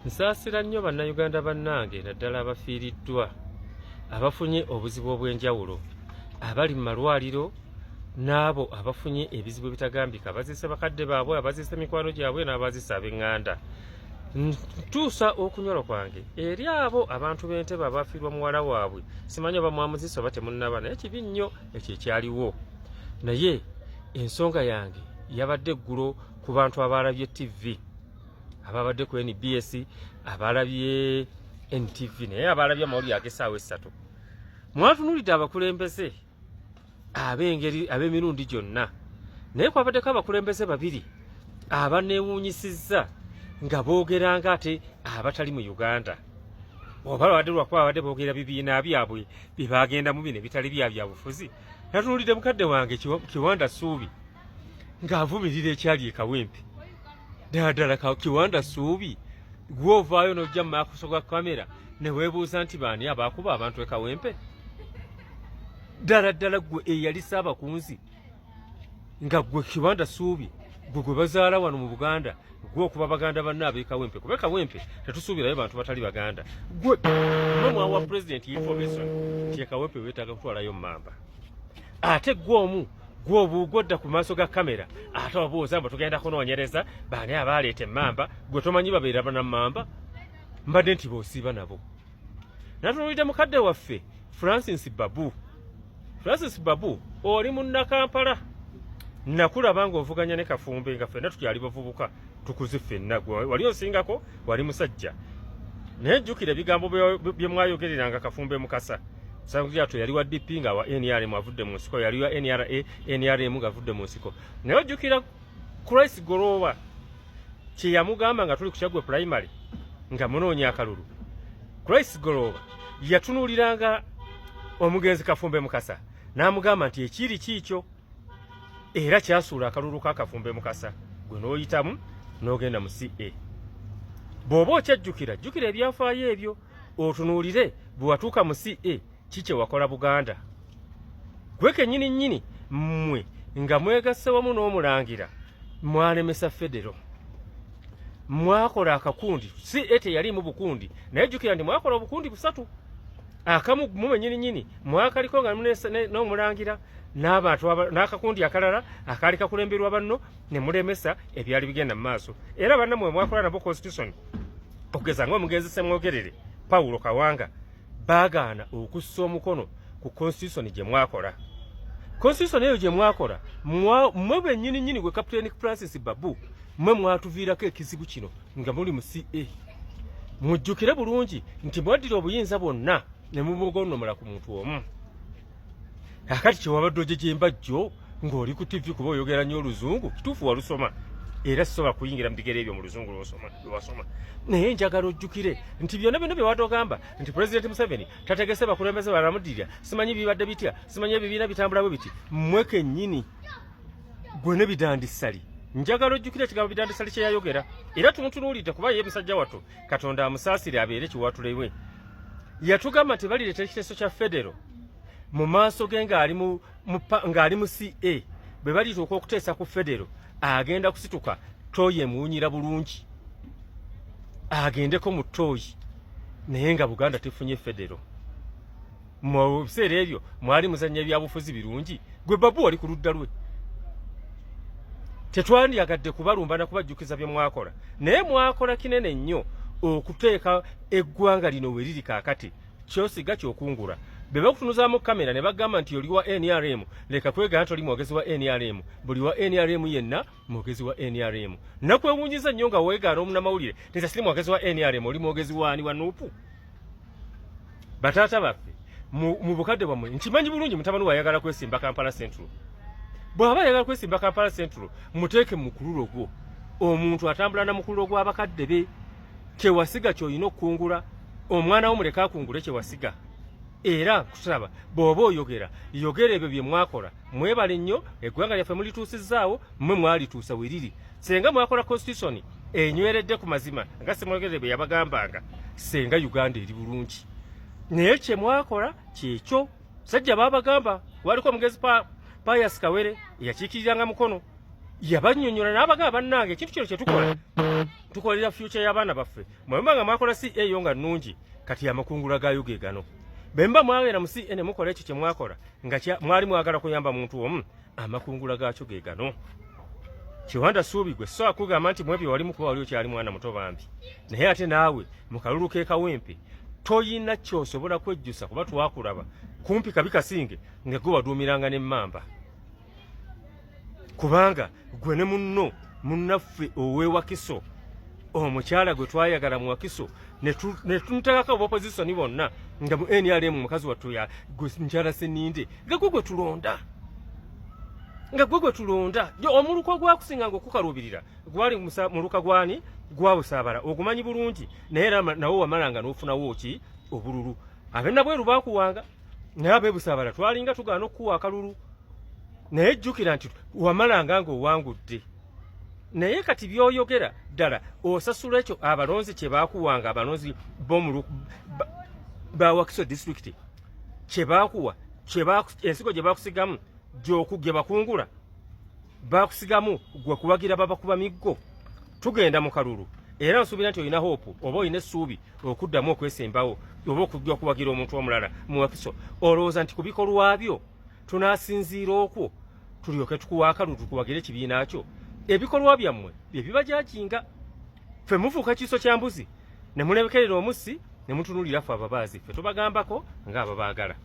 Nsaasira nnyo bannayuganda bannange naddala abafiiriddwa abafunye obuzibu obw'enjawulo abali mu malwaliro n'abo abafunye ebizibu ebitagambika abaziise bakadde baabwe abaziise mikwano gyabwe n'abaziise ab'eŋŋanda. Ntuusa okunyolwa kwange eri abo abantu b'Entebbe abafiirwa muwala waabwe simanyi oba mwamuziise oba temunnaba naye kibi nnyo ekyo ekyaliwo. Naye ensonga yange yabadde eggulo ku bantu abalabye TV ababadde ku NBS abalabye NTV naye abalabye amawulire ag'essaawa essatu. Mwatunulidde abakulembeze ab'engeri ab'emirundi gyonna naye kwabaddeko abakulembeze babiri abaneewuunyisizza nga boogeranga ate abatali mu Uganda. Oba babadde lwakuba babadde boogera bibiina byabwe bye bagendamu bino ebitali byabufuzi. Natunulidde mukadde wange Kiwanda Suubi ng'avumirira ekyali e Kawempe. Ddala Kiwanda Suubi gw'ovaayo n'ojja mu maaso ga kamera ne weebuuza nti baani abaakuba abantu e Kawempe? Ddala gwe eyali Ssaabakunzi nga gwe Kiwanda Suubi gwe bazaala wano mu Buganda gw'okuba baganda banna ab'e Kawempe. Kuba Kawempe tetusuubirayo bantu batali baganda. Gwe mwawa Pulezidenti information nti e Kawempe weetaaga kutwalayo Mamba. Ate gw'omu gw'odda ku maaso ga kamera ate obuuza mbu tugenda kunoonyereza baani abaleeta emmamba gwe tomanyi babeera banammamba mbadde nti boosiiba nabo. Natunulidde mukadde waffe Francis Babu. Francis Babu oli munnakampala nakulaba ng'ovuganya ne Kafumbe nga ffenna tukyali bavubuka tukuze ffenna wali osingako wali musajja naye jjukira ebigambo bye mwayogereranga Kafumbe Mukasa. Sanguyato yali wa DP nga wa NRM avudde mu nsiko, yali wa NRM ng'avudde mu nsiko. Naye ojjukira Christ Gorowa kye yamugamba nga tuli ku Kyaggwe Primary nga munoonya akalulu. Christ Gorowa yatunuuliranga omugenzi Kafumbe Mukasa n'amugamba nti ekiri kiikyo era kyasuula akalulu ka Kafumbe Mukasa gwe n'oyitamu n'ogenda mu CA. Bw'oba okyajjukira jjukira ebyafaayo ebyo otunuulire bwe watuuka mu CA kikye wakola Buganda. Gwe kennyini mmwe nga mwegasse wamu n'omulangira mwalemesa Federo. Mwakola akakundi CA teyalimu bukundi naye jjukira nti mwakola obukundi busatu. Akamu mmwe nnyini mwakaliko nga n'omulangira n'abantu n'akakundi akalala akaali kakulemberwa banno ne mulemesa ebyali bigenda mu maaso. Era bannammwe mwakola nabo constitution okugeza ng'omugenzi Ssemwogerere Paulo Kawanga baagaana okussa omukono ku constitution gye mwakola. Constitution eyo gye mwakola mmwe bennyini gwe Captain Francis Babu mmwe mwatuviirako ekizibu kino nga muli mu CA. Mujjukire bulungi nti mwaddira obuyinza bwonna ne mubugonnomola ku muntu omu. Akati kyewabadde ogyegyembajjo ng'oli ku TV kuba oyogera nnyo Oluzungu kituufu walusoma era sisobola kuyingira mu bigere ebyo mu Luzungu lwasoma. Naye njagala ojjukire nti byonna bino bye watogamba nti Pulezidenti Museveni tategese bakulembeze balamuddirira simanyi bibadde bitya simanyi ebibiina bitambula bwe biti. Mmwe kennyini gwe ne Bidandisali njagala ojjukire ekigambo Bidandisali kye yayogera era tumutunuulidde kuba ye musajja wattu Katonda amusaasire abeere kiwatulewe. Yatugamba nti balireeta ekiteeso kya Federo mu maaso ge ng'ali mu CA bwe balituuka okuteesa ku Federo agenda kusituka tooyi emuwunyira bulungi agendeko mu tooyi naye nga Buganda tefunye Federo. Mu biseera ebyo mwali muzannya ebyabufuzi birungi gwe Babu oli ku ludda lwe. Tetwandiyagadde kubalumba na kubajjukiza bye mwakola naye mwakola kinene nnyo okuteeka eggwanga lino we liri kaakati kyosiga kyokungula. Be bakutunuzaamu kamera ne bagamba nti oli wa NRM leka kwegana nti oli mwogezi wa NRM. Buli wa NRM yenna mwogezi wa NRM. Nakwewunyiza nnyo nga weegaana omunnamawulire nti siri mwogezi wa NRM oli mwogezi waani wa Nuupu. Bataata baffe mu bukadde bwammwe nkimanyi bulungi mutabani wayagala kwesimba Kampala Central. Bw'aba ayagala kwesimba Kampala Central muteeke mu mukululo gwo. Omuntu atambula na mukululo gw'abakadde be kyewasiga ky'olina okukungula omwana wo muleka akungule kyewasiga. Era kusalaba bw'oba oyogera ebyo bye mwakola mwebale nnyo eggwanga lyaffe mulituusizaawo mmwe mwalituusa we liri. Senga mwakola constitution enyweredde ku mazima nga Ssemwogerere bwe yabagambanga senga Uganda eri bulungi. Naye kye mwakola kyekyo sajja baabagamba waliko omugezi Pius Kawere eyakiikiriranga mukono yabannyonnyola n'abagamba bannange ekintu kino kye tukolera future y'abaana baffe mwemba nga mwakola CA nga nnungi kati amakungula gaayo ge gano bemba mwabeera mu CA ne mukola ekyo kye mwakola nga mwali mwagala kuyamba muntu omu amakungula gaakyo ge gano Kiwanda Suubigwe so akugamba nti mwebyo wali mukuba wali okyali mwana muto bambi naye ate naawe mu kalulu k'ekawempe toyina ky'osobola kwejjusa kuba twakulaba kumpi kabi kasinge nga gwe waduumiranga n'emmamba kubanga gwe ne munnaffe ow'ewakiso omukyala gwe twayagala mu wakiso ne tumutegako opozisoni bonna nga mu NRM mukazi wattu gwe mukyala Seninde nga gwe tulonda omuluko gwakusinga ng'okukaluubirira gwali muluka gwani gwabusaabala ogumanyi bulungi naye nawo wamalanga n'ofunawo ki obululu ab'ennabweru baakuwanga naye ab'ebusaabala twalinga tugaana okukuwa akalulu naye jjukira nti wamalanga ng'owangudde naye kati by'oyogera ddala osasula ekyo abalonzi kye baakuwanga abalonzi ba Wakiso disitulikiti kye baakuwa ensigo gye baakusigamu gye bakungula baakusigamu gwe kubagira babakuba miggo tugenda mu kalulu era nsuubira nti olina hope oba olina essuubi okuddamu okwesembawo oba okujja okuwagira omuntu omulala mu Wakiso olowooza nti ku bikolwa byo tunaasinziira okwo tulyoke tukuwa akalulu tukuwagira ekibiina kyo ebikolwa byammwe bye bibajaajinga ffe mufuuka kiiso kya mbuzi ne mulebekerera omussi ne mutunulira ffe ababaazi ffe tubagambako ng'ababaagala